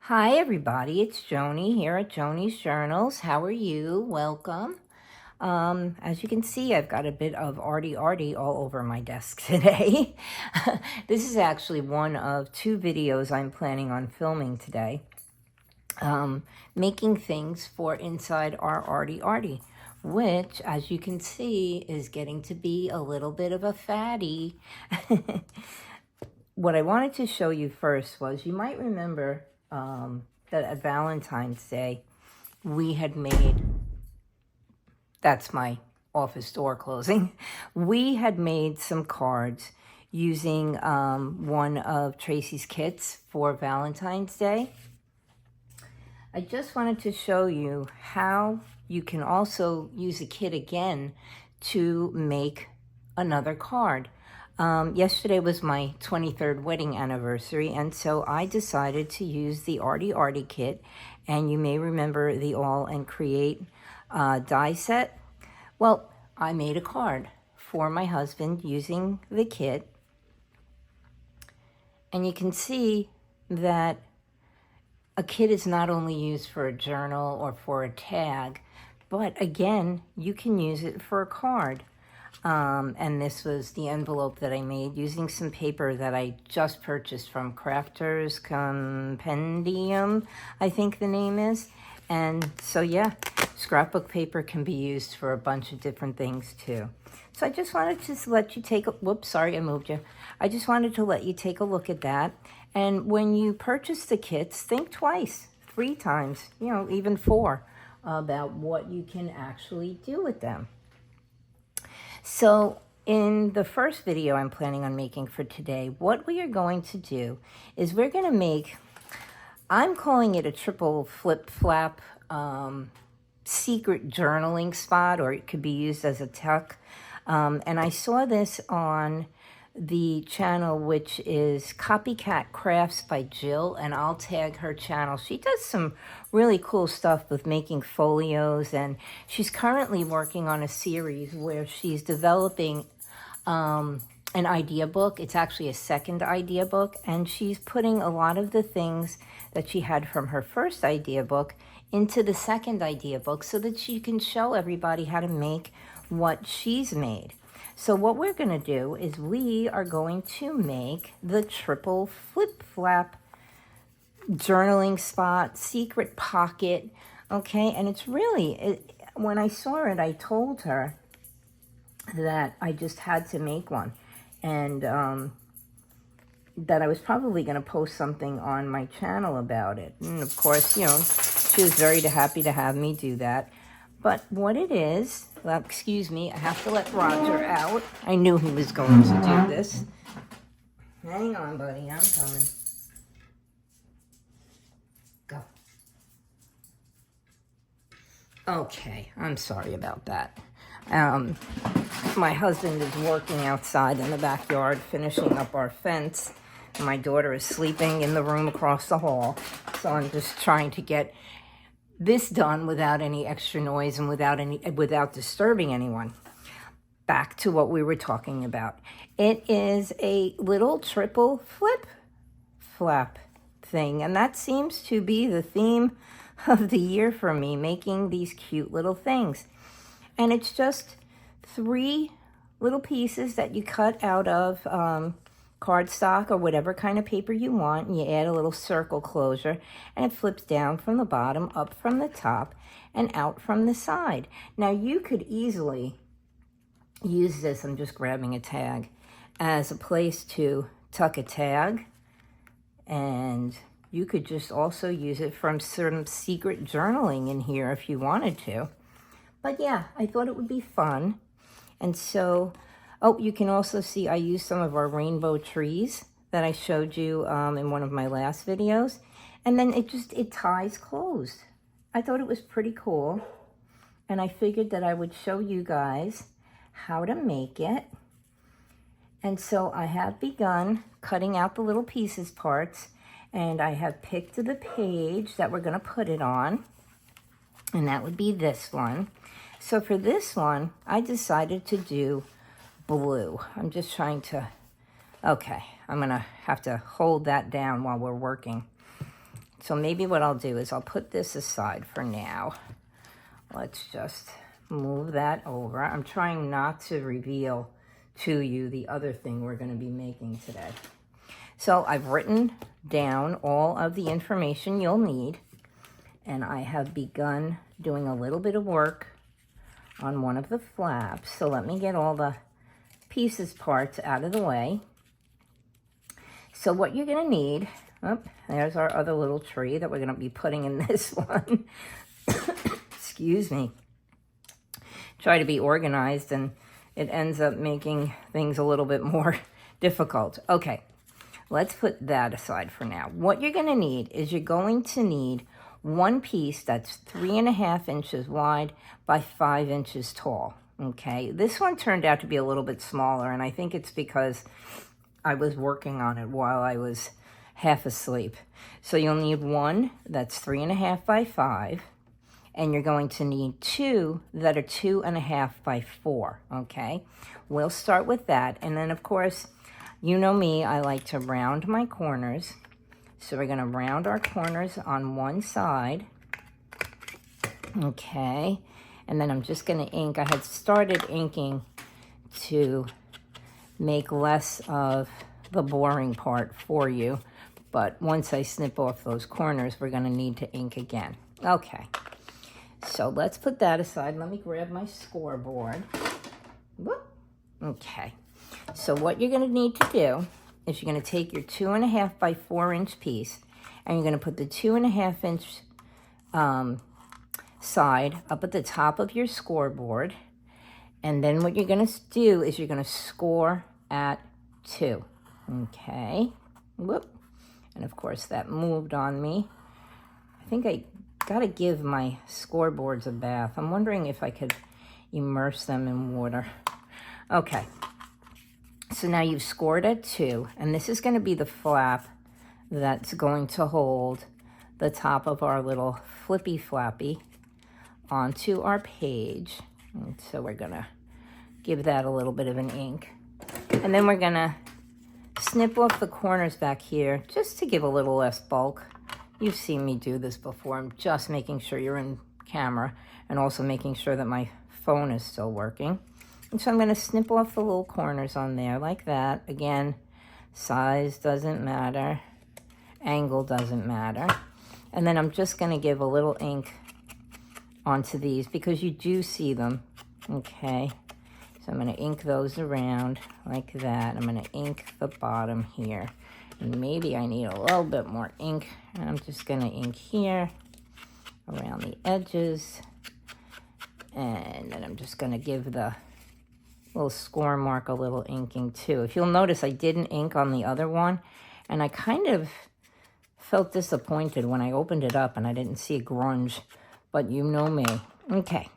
Hi everybody, it's Joni here at Joni's Journals. How are you? Welcome. As you can see, I've got a bit of arty arty all over my desk today. This is actually one of two videos I'm planning on filming today. Making things for inside our arty arty, which, as you can see, is getting to be a little bit of a fatty. What I wanted to show you first was, you might remember that at Valentine's Day, we had made, that's my office door closing, we had made some cards using one of Tracy's kits for Valentine's Day. I just wanted to show you how you can also use a kit again to make another card. Yesterday was my 23rd wedding anniversary, and so I decided to use the Arty Arty kit, and you may remember the All and Create die set. Well, I made a card for my husband using the kit, and you can see that a kit is not only used for a journal or for a tag, but again, you can use it for a card. And this was the envelope that I made using some paper that I just purchased from Crafters Compendium, I think the name is. And so yeah, scrapbook paper can be used for a bunch of different things too. So I just wanted to let you take a, whoops, sorry, I moved you. I just wanted to let you take a look at that. And when you purchase the kits, think twice, 3 times, you know, even 4, about what you can actually do with them. So in the first video I'm planning on making for today, what we are going to do is we're going to make, I'm calling it a triple flip flap secret journaling spot, or it could be used as a tuck. And I saw this on the channel, which is Copycat Crafts by Jill, and I'll tag her channel. She does some really cool stuff with making folios, and she's currently working on a series where she's developing an idea book. It's actually a second idea book, and she's putting a lot of the things that she had from her first idea book into the second idea book so that she can show everybody how to make what she's made. So what we're going to do is we are going to make the triple flip-flap journaling spot, secret pocket, okay? And it's really, when I saw it, I told her that I just had to make one, and that I was probably going to post something on my channel about it. And of course, you know, she was very happy to have me do that. But what it is, well, excuse me, I have to let Roger out. I knew he was going to do this. Hang on, buddy, I'm coming. Go. Okay, I'm sorry about that. My husband is working outside in the backyard, finishing up our fence. My daughter is sleeping in the room across the hall. So I'm just trying to get this done without any extra noise and without disturbing anyone. Back to what we were talking about. It is a little triple flip flap thing, and that seems to be the theme of the year for me, making these cute little things. And it's just 3 little pieces that you cut out of cardstock or whatever kind of paper you want, and you add a little circle closure, and it flips down from the bottom, up from the top, and out from the side. Now you could easily use this, I'm just grabbing a tag, as a place to tuck a tag, and you could just also use it from some secret journaling in here if you wanted to. But yeah, I thought it would be fun. And so, oh, you can also see I used some of our rainbow trees that I showed you in one of my last videos. And then it ties closed. I thought it was pretty cool. And I figured that I would show you guys how to make it. And so I have begun cutting out the little pieces parts. And I have picked the page that we're going to put it on. And that would be this one. So for this one, I decided to do blue. I'm just trying to, okay, I'm gonna have to hold that down while we're working. So maybe what I'll do is I'll put this aside for now. Let's just move that over. I'm trying not to reveal to you the other thing we're going to be making today. So I've written down all of the information you'll need, and I have begun doing a little bit of work on one of the flaps. So let me get all the pieces parts out of the way. So what you're going to need, oh, there's our other little tree that we're going to be putting in this one. Excuse me. Try to be organized, and it ends up making things a little bit more difficult. Okay, let's put that aside for now. What you're going to need is you're going to need one piece that's 3.5 inches wide by 5 inches tall. Okay, this one turned out to be a little bit smaller, and I think it's because I was working on it while I was half asleep. So you'll need one that's 3.5 by 5. And you're going to need two that are 2.5 by 4, okay? We'll start with that. And then, of course, you know me, I like to round my corners. So we're going to round our corners on one side, okay? And then I'm just going to ink. I had started inking to make less of the boring part for you. But once I snip off those corners, we're going to need to ink again. Okay. So let's put that aside. Let me grab my scoreboard. Whoop. Okay. So what you're going to need to do is you're going to take your 2.5 by 4 inch piece, and you're going to put the 2.5 inch side up at the top of your scoreboard. And then what you're going to do is you're going to score at 2. Okay. Whoop. And of course that moved on me. I think I got to give my scoreboards a bath. I'm wondering if I could immerse them in water. Okay. So now you've scored at 2, and this is going to be the flap that's going to hold the top of our little flippy flappy onto our page. And so we're going to give that a little bit of an ink. And then we're going to snip off the corners back here just to give a little less bulk. You've seen me do this before. I'm just making sure you're in camera and also making sure that my phone is still working. And so I'm going to snip off the little corners on there like that. Again, size doesn't matter. Angle doesn't matter. And then I'm just going to give a little ink onto these because you do see them. Okay. So I'm going to ink those around like that. I'm going to ink the bottom here. And maybe I need a little bit more ink. And I'm just going to ink here around the edges. And then I'm just going to give the little score mark a little inking too. If you'll notice, I didn't ink on the other one. And I kind of felt disappointed when I opened it up and I didn't see a grunge. But you know me. Okay.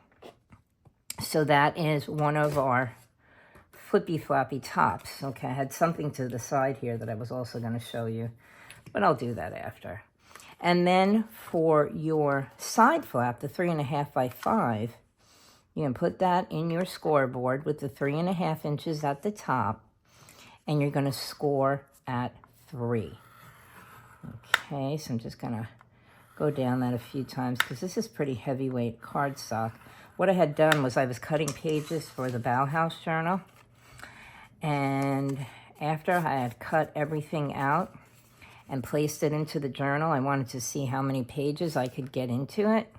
So that is one of our flippy floppy tops. Okay, I had something to the side here that I was also going to show you, but I'll do that after. And then for your side flap, the 3.5 by 5, you can put that in your scoreboard with the 3.5 inches at the top, and you're going to score at 3. Okay, so I'm just going to go down that a few times because this is pretty heavyweight cardstock. What I had done was I was cutting pages for the Bauhaus journal. And after I had cut everything out and placed it into the journal, I wanted to see how many pages I could get into it.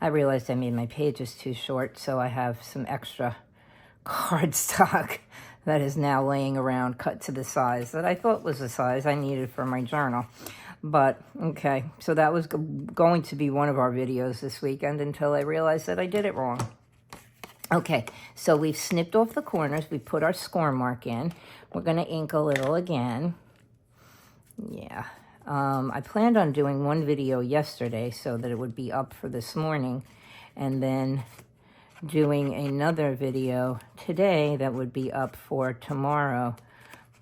I realized I made my pages too short, so I have some extra cardstock that is now laying around cut to the size that I thought was the size I needed for my journal. But, okay, so that was going to be one of our videos this weekend until I realized that I did it wrong. Okay, so we've snipped off the corners. We put our score mark in. We're going to ink a little again. Yeah. I planned on doing one video yesterday so that it would be up for this morning. And then doing another video today that would be up for tomorrow.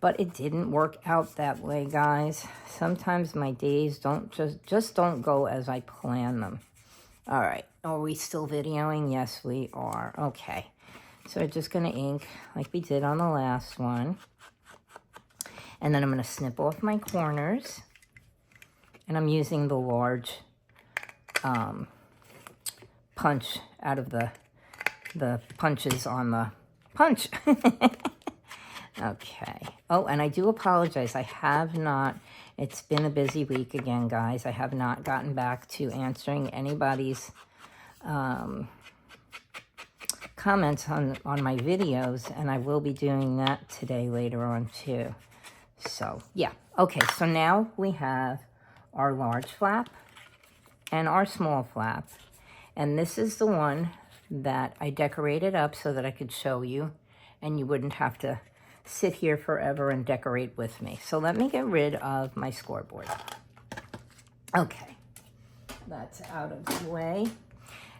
But it didn't work out that way, guys. Sometimes my days don't just don't go as I plan them. All right, are we still videoing? Yes, we are. Okay, so we're just going to ink like we did on the last one. And then I'm going to snip off my corners. And I'm using the large punch out of the punches on the punch. Okay. Oh, and I do apologize. I have not, it's been a busy week again, guys. I have not gotten back to answering anybody's comments on my videos, and I will be doing that today later on too. So, yeah. Okay, so now we have our large flap and our small flap. And this is the one that I decorated up so that I could show you, and you wouldn't have to sit here forever and decorate with me. So let me get rid of my scoreboard. Okay, that's out of the way.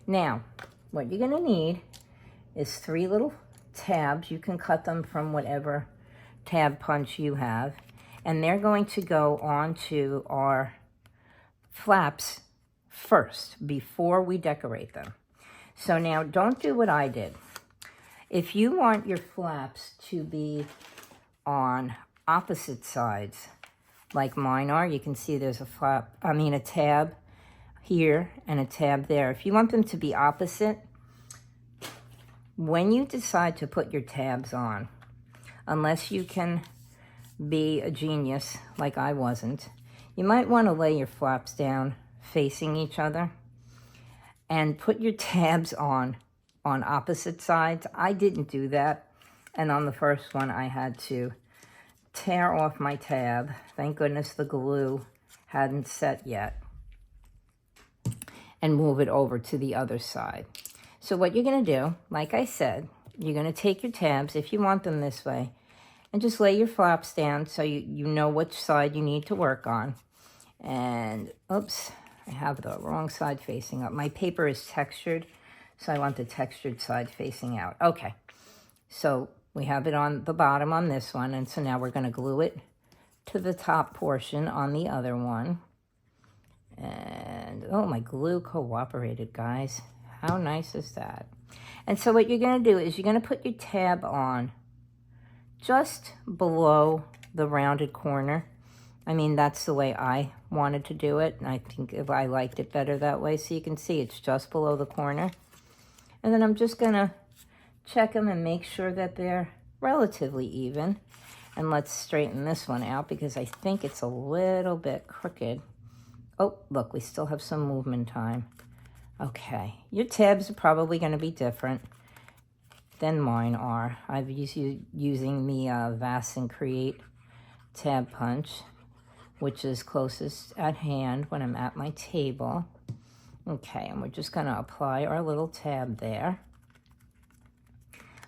Now, what you're gonna need is 3 little tabs. You can cut them from whatever tab punch you have, and they're going to go onto our flaps first before we decorate them. So now don't do what I did. If you want your flaps to be on opposite sides, like mine are, you can see there's a tab here and a tab there. If you want them to be opposite, when you decide to put your tabs on, unless you can be a genius like I wasn't, you might want to lay your flaps down facing each other and put your tabs on opposite sides. I didn't do that, and on the first one I had to tear off my tab. Thank goodness the glue hadn't set yet, and move it over to the other side. So what you're going to do, like I said, you're going to take your tabs, if you want them this way, and just lay your flaps down so you know which side you need to work on. And, oops, I have the wrong side facing up. My paper is textured, so I want the textured side facing out. Okay, so we have it on the bottom on this one, and so now we're going to glue it to the top portion on the other one. And, oh, my glue cooperated, guys. How nice is that? And so what you're going to do is you're going to put your tab on just below the rounded corner. I mean, that's the way I wanted to do it, and I think if I liked it better that way. So you can see it's just below the corner. And then I'm just going to check them and make sure that they're relatively even. And let's straighten this one out because I think it's a little bit crooked. Oh, look, we still have some movement time. Okay, your tabs are probably going to be different than mine are. I've using the Vast and Create tab punch, which is closest at hand when I'm at my table. Okay, and we're just going to apply our little tab there.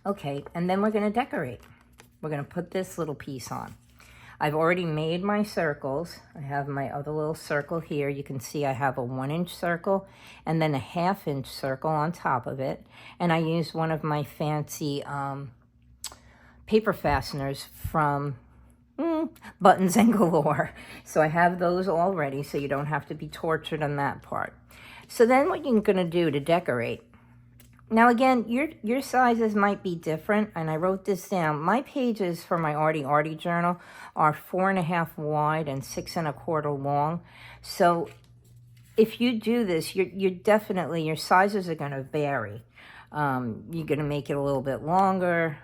Okay, and then we're going to decorate. We're going to put this little piece on. I've already made my circles. I have my other little circle here. You can see I have a 1-inch circle and then a 1/2-inch circle on top of it. And I used one of my fancy paper fasteners from Buttons and Galore. So I have those all ready so you don't have to be tortured on that part. So then what you're going to do to decorate. Now again, your sizes might be different, and I wrote this down. My pages for my Arty Arty journal are 4.5 wide and 6 1/4 long. So if you do this, you're definitely, your sizes are going to vary. You're going to make it a little bit longer,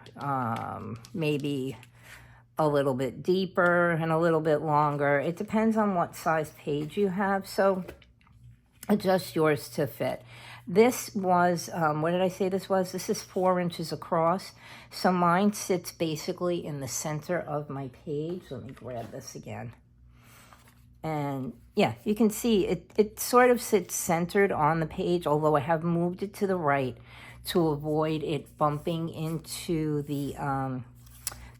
maybe a little bit deeper and a little bit longer. It depends on what size page you have, so adjust yours to fit. This was, what did I say this was? This is 4 inches across. So mine sits basically in the center of my page. Let me grab this again. And yeah, you can see it sort of sits centered on the page, although I have moved it to the right to avoid it bumping into the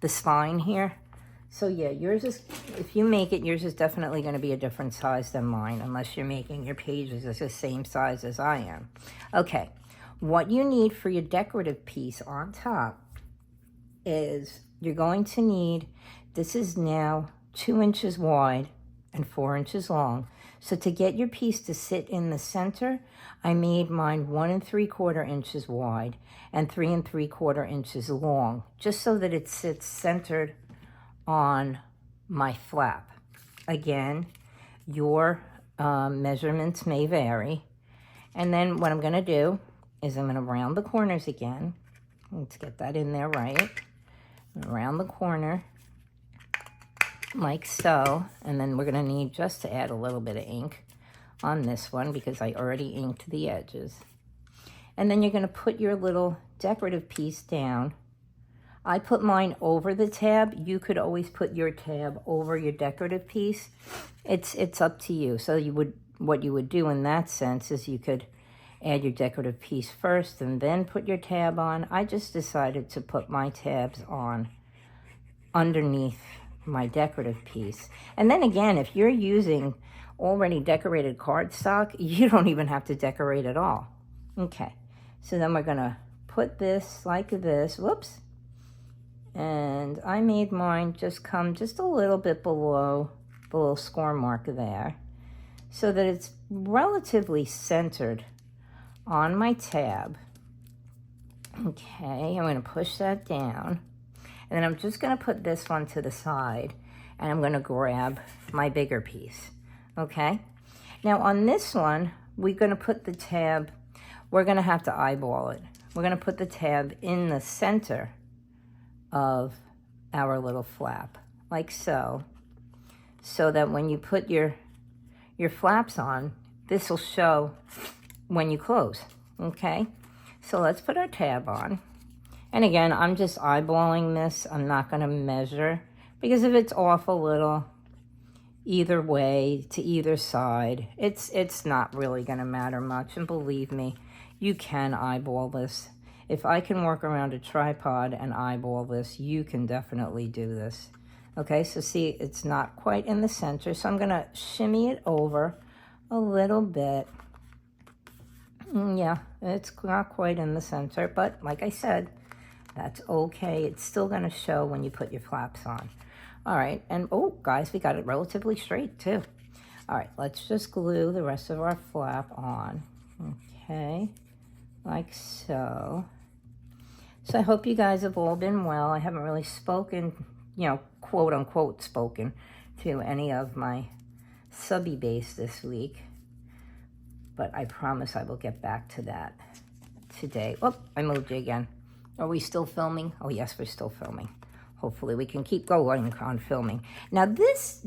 spine here. So yeah, yours is, if you make it, yours is definitely going to be a different size than mine, unless you're making your pages as the same size as I am. Okay, what you need for your decorative piece on top is you're going to need, this is now 2 inches wide and 4 inches long. So to get your piece to sit in the center, I made mine 1 3/4 inches wide and 3 3/4 inches long, just so that it sits centered on my flap. Again, Your measurements may vary. And then what I'm going to do is I'm going to round the corners again. Let's get that in there right. Around the corner like so. And then we're going to need just to add a little bit of ink on this one because I already inked the edges. And then you're going to put your little decorative piece down. I put mine over the tab. You could always put your tab over your decorative piece. It's up to you. So what you would do in that sense is you could add your decorative piece first and then put your tab on. I just decided to put my tabs on underneath my decorative piece. And then again, if you're using already decorated cardstock, you don't even have to decorate at all. Okay, so then we're gonna put this like this, whoops. And I made mine just come just a little bit below the little score mark there so that it's relatively centered on my tab. Okay, I'm going to push that down. And then I'm just going to put this one to the side and I'm going to grab my bigger piece. Okay, now on this one, we're going to put the tab, we're going to have to eyeball it. We're going to put the tab in the center of our little flap, like so, so that when you put your flaps on, this will show when you close. Okay, so let's put our tab on. And again, I'm just eyeballing this. I'm not going to measure because if it's off a little either way to either side, it's not really going to matter much. And believe me, you can eyeball this. If I can work around a tripod and eyeball this, you can definitely do this. Okay, so see, it's not quite in the center, so I'm going to shimmy it over a little bit. Yeah, it's not quite in the center, but like I said, that's okay. It's still going to show when you put your flaps on. All right, and oh, guys, we got it relatively straight, too. All right, let's just glue the rest of our flap on. Okay, like so. So I hope you guys have all been well. I haven't really spoken, you know, quote unquote spoken to any of my subby base this week. But I promise I will get back to that today. Oh, I moved you again. Are we still filming? Oh yes, we're still filming. Hopefully we can keep going on filming. Now this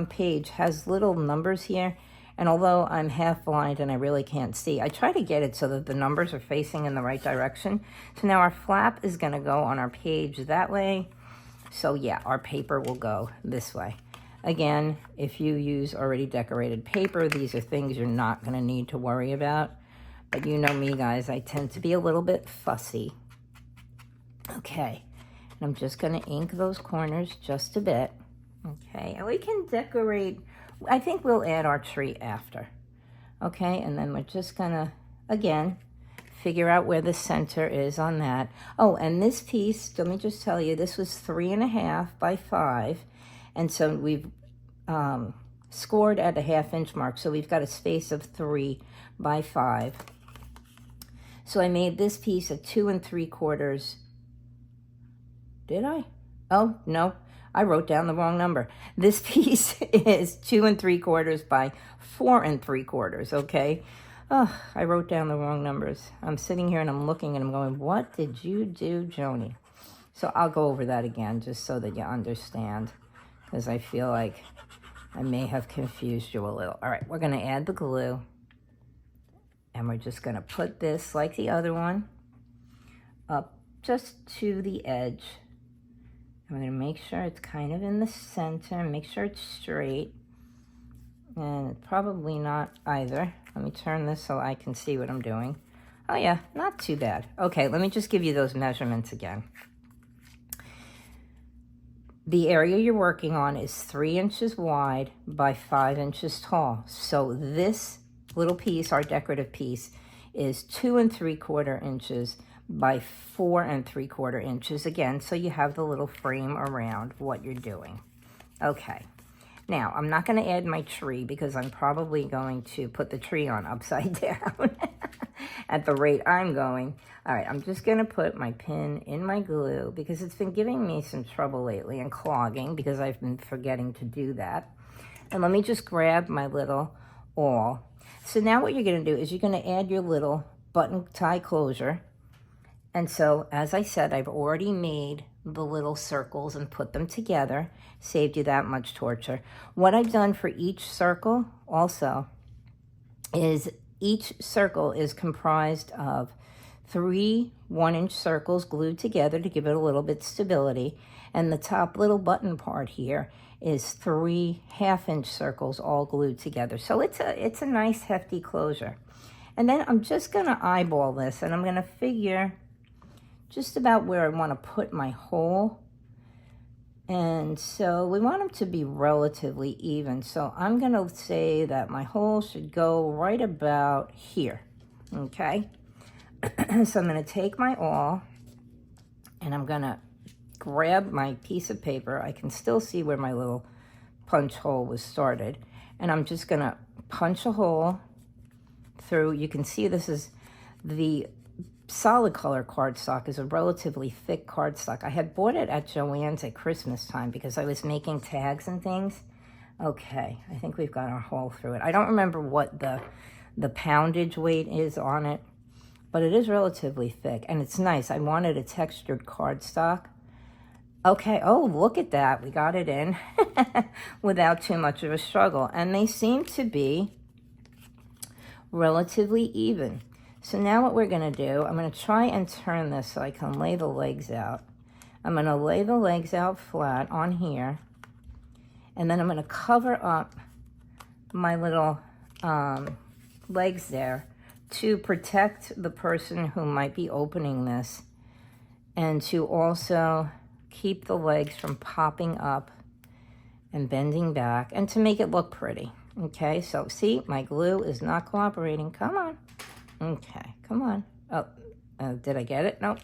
page has little numbers here. And although I'm half blind and I really can't see, I try to get it so that the numbers are facing in the right direction. So now our flap is going to go on our page that way. So yeah, our paper will go this way. Again, if you use already decorated paper, these are things you're not going to need to worry about. But you know me, guys, I tend to be a little bit fussy. Okay, and I'm just going to ink those corners just a bit. Okay, and we can decorate. I think we'll add our tree after. Okay, and then we're just gonna, again, figure out where the center is on that. Oh, and this piece, let me just tell you, this was 3.5 by 5. And so we've scored at a 1/2 inch mark. So we've got a space of 3 by 5. So I made this piece a 2 3/4. Did I? Oh, no. I wrote down the wrong number. This piece is 2 3/4 by 4 3/4, okay? Oh, I wrote down the wrong numbers. I'm sitting here and I'm looking and I'm going, what did you do, Joni? So I'll go over that again just so that you understand, because I feel like I may have confused you a little. All right, we're going to add the glue. And we're just going to put this, like the other one, up just to the edge. I'm going to make sure it's kind of in the center, make sure it's straight. And it's probably not either. Let me turn this so I can see what I'm doing. Oh yeah, not too bad. Okay, let me just give you those measurements again. The area you're working on is 3 inches wide by 5 inches tall. So this little piece, our decorative piece, is 2 3/4 inches by 4 3/4 inches again, so you have the little frame around what you're doing. Okay, now I'm not going to add my tree because I'm probably going to put the tree on upside down at the rate I'm going. All right, I'm just going to put my pin in my glue because it's been giving me some trouble lately and clogging because I've been forgetting to do that. And let me just grab my little awl. So now what you're going to do is you're going to add your little button tie closure. And so, as I said, I've already made the little circles and put them together. Saved you that much torture. What I've done for each circle also is each circle is comprised of 3 1-inch circles glued together to give it a little bit stability. And the top little button part here is 3 1/2-inch circles all glued together. So it's a nice hefty closure. And then I'm just going to eyeball this, and I'm going to figure just about where I want to put my hole. And so we want them to be relatively even. So I'm going to say that my hole should go right about here. Okay? So I'm going to take my awl, and I'm going to grab my piece of paper. I can still see where my little punch hole was started. And I'm just going to punch a hole through. You can see this is the solid color cardstock is a relatively thick cardstock. I had bought it at Joann's at Christmas time because I was making tags and things. Okay, I think we've got our hole through it. I don't remember what the poundage weight is on it, but it is relatively thick, and it's nice. I wanted a textured cardstock. Okay, oh, look at that. We got it in without too much of a struggle, and they seem to be relatively even. So now what we're going to do, I'm going to try and turn this so I can lay the legs out. I'm going to lay the legs out flat on here. And then I'm going to cover up my little legs there to protect the person who might be opening this. And to also keep the legs from popping up and bending back. And to make it look pretty. Okay, so see, my glue is not cooperating. Come on. Okay, come on. Oh, did I get it? Nope.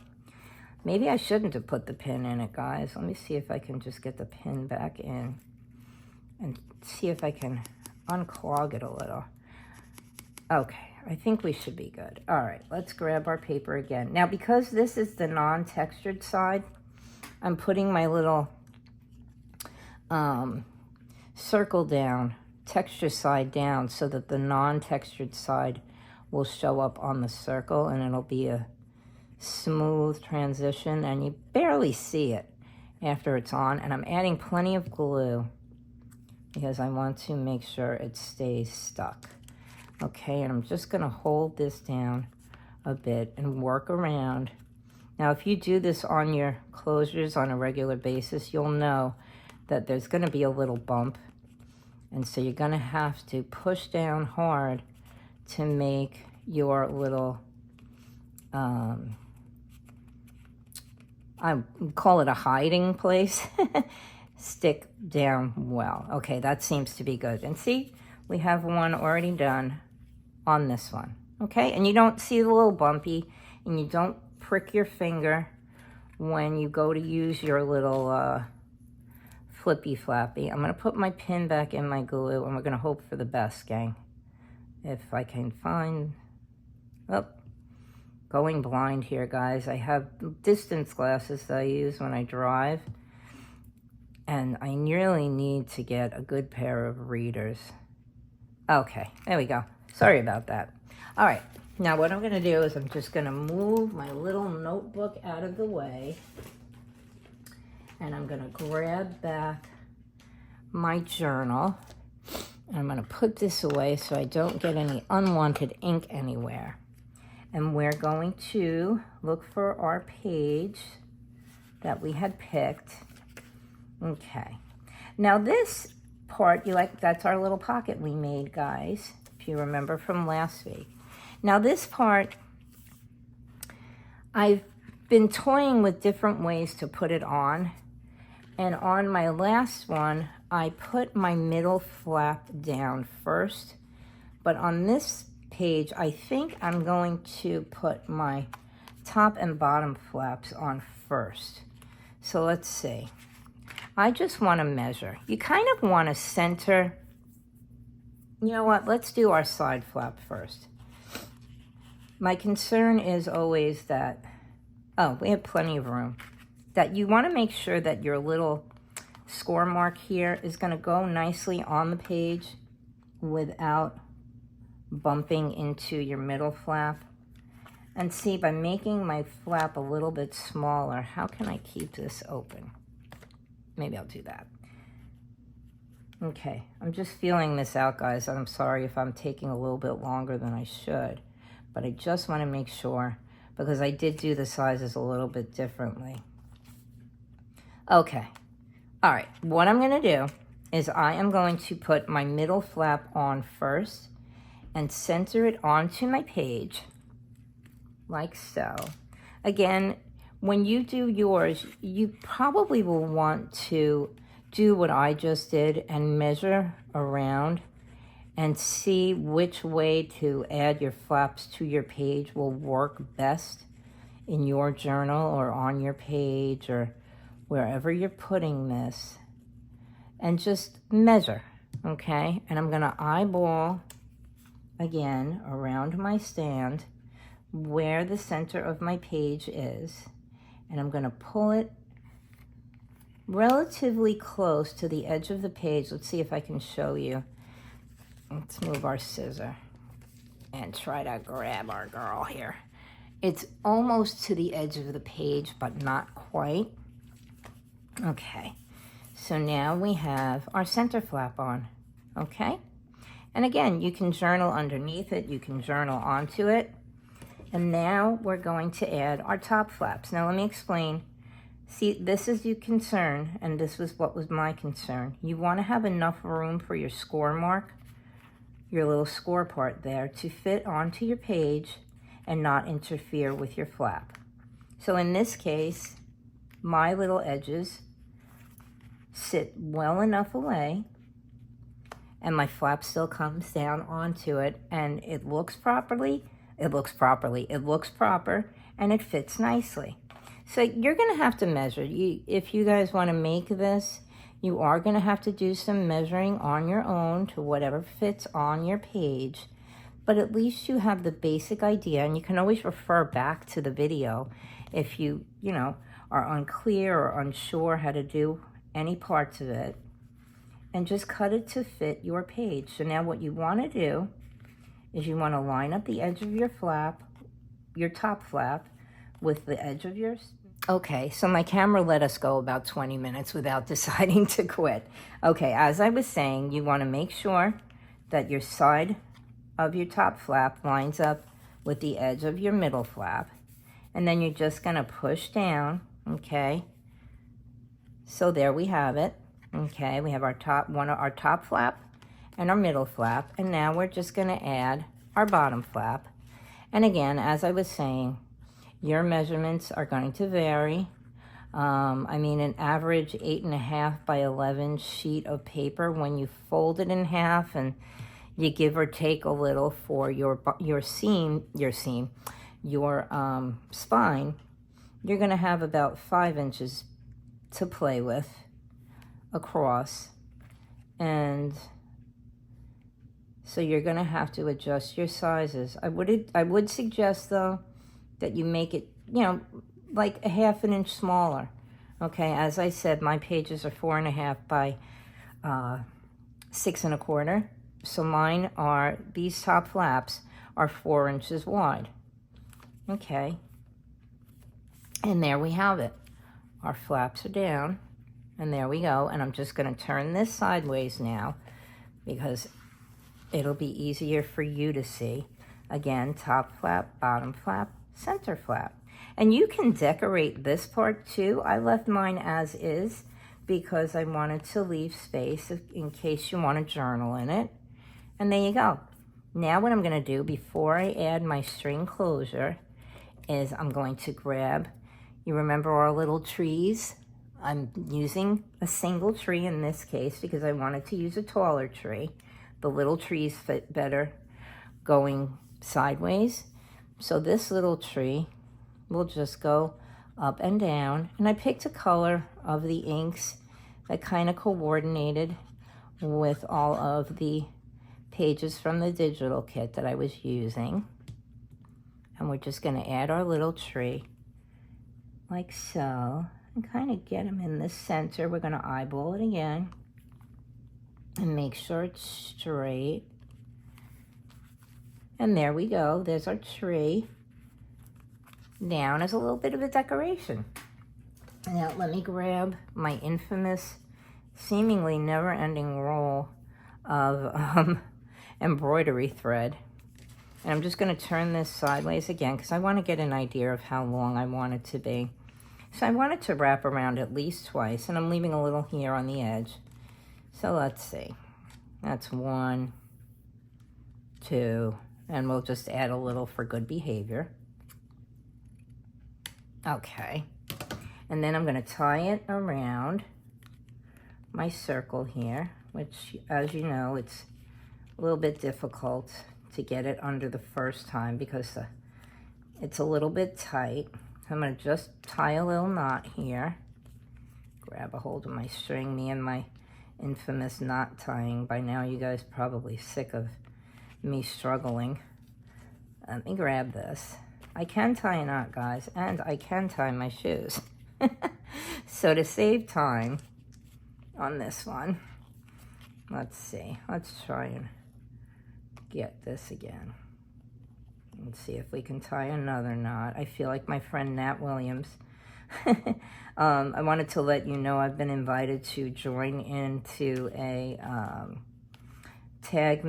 Maybe I shouldn't have put the pin in it, guys. Let me see if I can just get the pin back in and see if I can unclog it a little. Okay, I think we should be good. All right, let's grab our paper again. Now, because this is the non-textured side, I'm putting my little circle down, texture side down, so that the non-textured side will show up on the circle, and it'll be a smooth transition, and you barely see it after it's on. And I'm adding plenty of glue because I want to make sure it stays stuck. Okay, and I'm just going to hold this down a bit and work around. Now, if you do this on your closures on a regular basis, you'll know that there's going to be a little bump, and so you're going to have to push down hard to make your little, I call it a hiding place, stick down well. Okay, that seems to be good. And see, we have one already done on this one. Okay, and you don't see the little bumpy, and you don't prick your finger when you go to use your little flippy flappy. I'm going to put my pin back in my glue, and we're going to hope for the best, gang. If I can find, oh, going blind here, guys. I have distance glasses that I use when I drive, and I really need to get a good pair of readers. Okay, there we go. Sorry about that. All right, now what I'm going to do is I'm just going to move my little notebook out of the way, and I'm going to grab back my journal. I'm going to put this away so I don't get any unwanted ink anywhere. And we're going to look for our page that we had picked. Okay. Now this part, that's our little pocket we made, guys, if you remember from last week. Now this part, I've been toying with different ways to put it on. And on my last one, I put my middle flap down first, but on this page, I think I'm going to put my top and bottom flaps on first. So let's see. I just want to measure. You kind of want to center. You know what? Let's do our side flap first. My concern is always that, oh, we have plenty of room, that you want to make sure that your little score mark here is going to go nicely on the page without bumping into your middle flap. And see, by making my flap a little bit smaller, how can I keep this open? Maybe I'll do that. Okay, I'm just feeling this out, guys. I'm sorry if I'm taking a little bit longer than I should, but I just want to make sure, because I did do the sizes a little bit differently. Okay, all right, what I'm going to do is I am going to put my middle flap on first and center it onto my page, like so. Again, when you do yours, you probably will want to do what I just did and measure around and see which way to add your flaps to your page will work best in your journal or on your page or wherever you're putting this. And just measure, okay? And I'm gonna eyeball again around my stand where the center of my page is, and I'm gonna pull it relatively close to the edge of the page. Let's see if I can show you. Let's move our scissor and try to grab our girl here. It's almost to the edge of the page, but not quite. Okay, so now we have our center flap on, okay? And again, you can journal underneath it, you can journal onto it. And now we're going to add our top flaps. Now let me explain. See, this is your concern, and this was what was my concern. You want to have enough room for your score mark, your little score part there, to fit onto your page and not interfere with your flap. So in this case, my little edges sit well enough away, and my flap still comes down onto it, and it looks proper, and it fits nicely. So you're going to have to measure. If you guys want to make this, you are going to have to do some measuring on your own to whatever fits on your page. But at least you have the basic idea, and you can always refer back to the video if you are unclear or unsure how to do any parts of it. And just cut it to fit your page. So now what you want to do is you want to line up the edge of your flap, your top flap, with the edge of yours. Okay, so my camera let us go about 20 minutes without deciding to quit. Okay, as I was saying, you want to make sure that your side of your top flap lines up with the edge of your middle flap. And then you're just going to push down, okay? So there we have it. Okay, we have our top flap and our middle flap. And now we're just going to add our bottom flap. And again, as I was saying, your measurements are going to vary. I mean, an average 8.5 by 11 sheet of paper, when you fold it in half and you give or take a little for your spine, you're going to have about 5 inches to play with across. And so you're going to have to adjust your sizes. I would suggest, though, that you make it, like a 1/2 inch smaller. Okay, as I said, my pages are 4.5 by 6 1/4. So mine are, these top flaps are 4 inches wide. Okay, and there we have it. Our flaps are down, and there we go. And I'm just going to turn this sideways now because it'll be easier for you to see. Again, top flap, bottom flap, center flap. And you can decorate this part too. I left mine as is because I wanted to leave space in case you want to journal in it. And there you go. Now what I'm going to do before I add my string closure is I'm going to grab, you remember our little trees? I'm using a single tree in this case because I wanted to use a taller tree. The little trees fit better going sideways. So this little tree will just go up and down. And I picked a color of the inks that kind of coordinated with all of the pages from the digital kit that I was using. And we're just going to add our little tree like so. and kind of get them in the center. We're going to eyeball it again and make sure it's straight. And there we go. There's our tree. Down as a little bit of a decoration. Now let me grab my infamous, seemingly never-ending roll of embroidery thread. And I'm just going to turn this sideways again because I want to get an idea of how long I want it to be. So I want it to wrap around at least twice, and I'm leaving a little here on the edge. So let's see. That's 1, 2, and we'll just add a little for good behavior. Okay. And then I'm going to tie it around my circle here, which, as you know, it's a little bit difficult to get it under the first time because it's a little bit tight. I'm going to just tie a little knot here. Grab a hold of my string, me and my infamous knot tying. By now you guys are probably sick of me struggling. Let me grab this. I can tie a knot, guys, and I can tie my shoes. So to save time on this one, let's see. Let's try and get this again. Let's see if we can tie another knot. I feel like my friend Nat Williams. I wanted to let you know I've been invited to join into a tag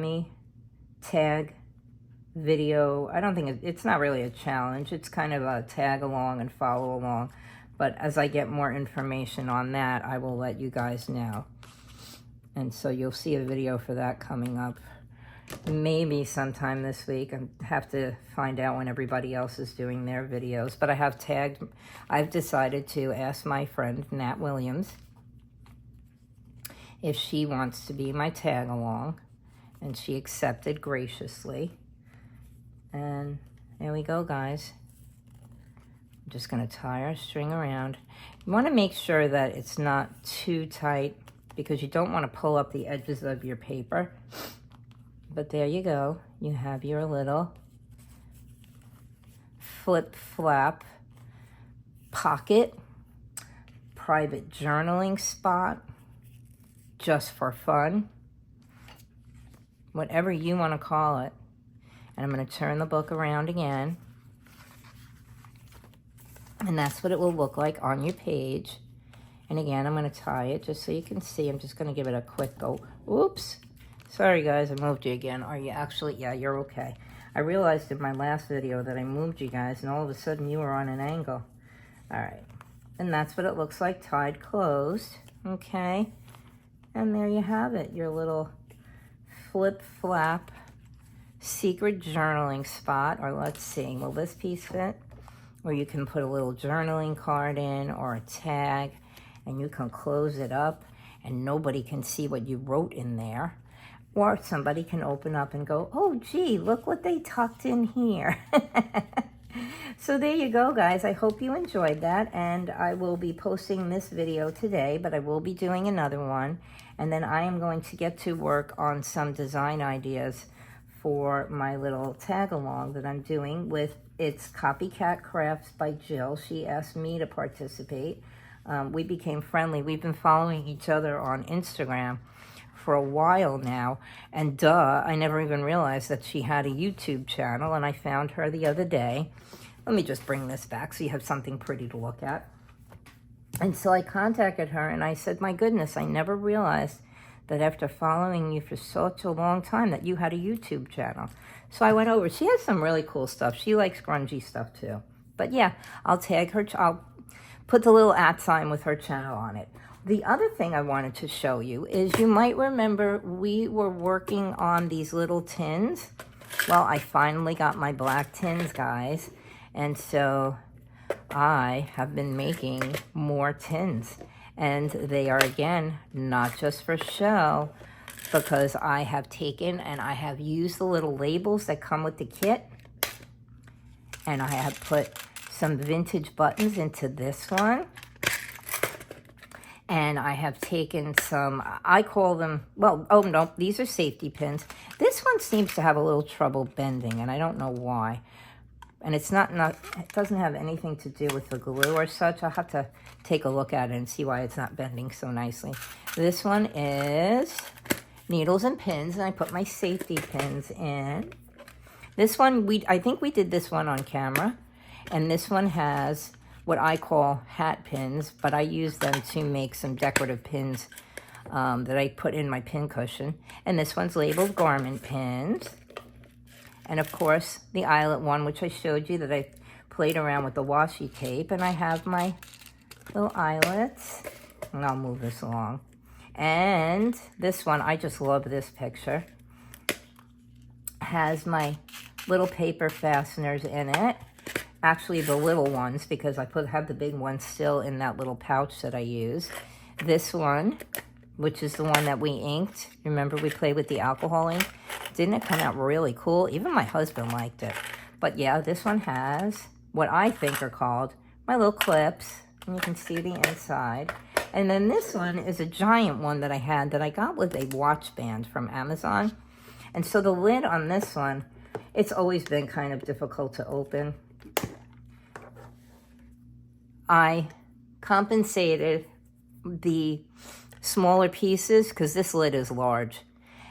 video. I don't think it's not really a challenge. It's kind of a tag along and follow along. But as I get more information on that, I will let you guys know. And so you'll see a video for that coming up. Maybe sometime this week. I have to find out when everybody else is doing their videos. But I've decided to ask my friend Nat Williams if she wants to be my tag along. And she accepted graciously. And there we go, guys. I'm just going to tie our string around. You want to make sure that it's not too tight because you don't want to pull up the edges of your paper. But there you go. You have your little flip-flap pocket, private journaling spot, just for fun, whatever you want to call it. And I'm going to turn the book around again. And that's what it will look like on your page. And again, I'm going to tie it just so you can see. I'm just going to give it a quick go. Oops. Sorry, guys, I moved you again. Are you actually? Yeah, you're okay. I realized in my last video that I moved you guys, and all of a sudden you were on an angle. All right. And that's what it looks like tied closed. Okay. And there you have it. Your little flip-flap secret journaling spot. Or let's see, will this piece fit? Or you can put a little journaling card in or a tag, and you can close it up, and nobody can see what you wrote in there. Or somebody can open up and go, oh, gee, look what they tucked in here. So there you go, guys. I hope you enjoyed that. And I will be posting this video today, but I will be doing another one. And then I am going to get to work on some design ideas for my little tag-along that I'm doing with It's Copycat Crafts by Jill. She asked me to participate. We became friendly. We've been following each other on Instagram for a while now, and I never even realized that she had a YouTube channel, and I found her the other day. Let me just bring this back so you have something pretty to look at. And so I contacted her, and I said, my goodness, I never realized that after following you for such a long time that you had a YouTube channel. So I went over. She has some really cool stuff. She likes grungy stuff too. But yeah, I'll tag her. I'll put the little @ sign with her channel on it. The other thing I wanted to show you is you might remember we were working on these little tins. Well, I finally got my black tins, guys. And so I have been making more tins. And they are, again, not just for show, because I have taken and I have used the little labels that come with the kit. And I have put some vintage buttons into this one. And I have taken some, I call them, well, oh no, these are safety pins. This one seems to have a little trouble bending, and I don't know why. And it's not, it doesn't have anything to do with the glue or such. I'll have to take a look at it and see why it's not bending so nicely. This one is needles and pins, and I put my safety pins in. This one, I think we did this one on camera, and this one has what I call hat pins, but I use them to make some decorative pins that I put in my pin cushion. And this one's labeled garment pins. And of course, the eyelet one, which I showed you that I played around with the washi tape. And I have my little eyelets, and I'll move this along. And this one, I just love this picture, has my little paper fasteners in it. Actually, the little ones, because I have the big ones still in that little pouch that I use. This one, which is the one that we inked. Remember, we played with the alcohol ink? Didn't it come out really cool? Even my husband liked it. But yeah, this one has what I think are called my little clips. And you can see the inside. And then this one is a giant one that I had that I got with a watch band from Amazon. And so the lid on this one, it's always been kind of difficult to open. I compensated the smaller pieces because this lid is large.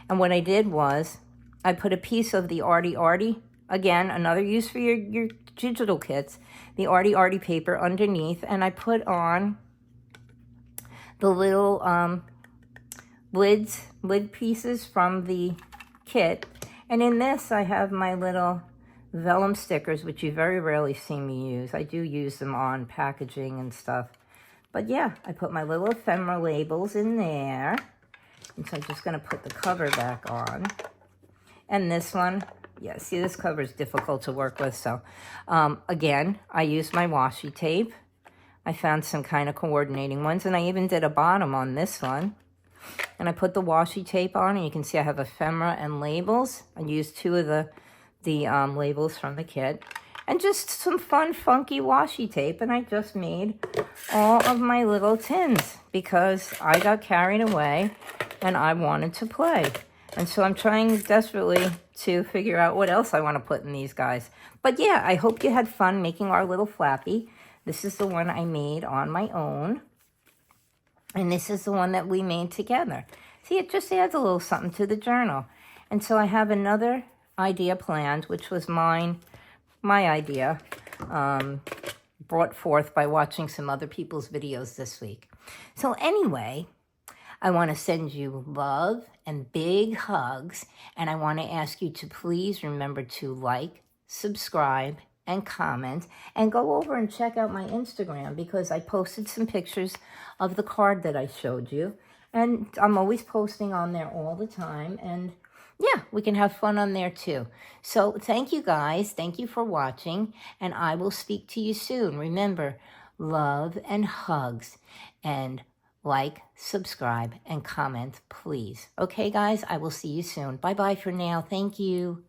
And what I did was I put a piece of the Arty Arty, again, another use for your digital kits, the Arty Arty paper underneath, and I put on the little lid pieces from the kit. And in this, I have my little vellum stickers, which you very rarely see me use. I do use them on packaging and stuff. But yeah, I put my little ephemera labels in there. And so I'm just going to put the cover back on. And this one, yeah, see, this cover is difficult to work with. So again, I used my washi tape. I found some kind of coordinating ones. And I even did a bottom on this one. And I put the washi tape on. And you can see I have ephemera and labels. I used two of the labels from the kit. And just some fun, funky washi tape. And I just made all of my little tins because I got carried away and I wanted to play. And so I'm trying desperately to figure out what else I want to put in these guys. But yeah, I hope you had fun making our little Flappy. This is the one I made on my own. And this is the one that we made together. See, it just adds a little something to the journal. And so I have another idea planned, which was my idea, brought forth by watching some other people's videos this week. So anyway, I want to send you love and big hugs, and I want to ask you to please remember to like, subscribe, and comment, and go over and check out my Instagram because I posted some pictures of the card that I showed you, and I'm always posting on there all the time, and yeah, we can have fun on there too. So thank you guys. Thank you for watching, and I will speak to you soon. Remember, love and hugs, and like, subscribe, and comment, please. Okay, guys, I will see you soon. Bye-bye for now. Thank you.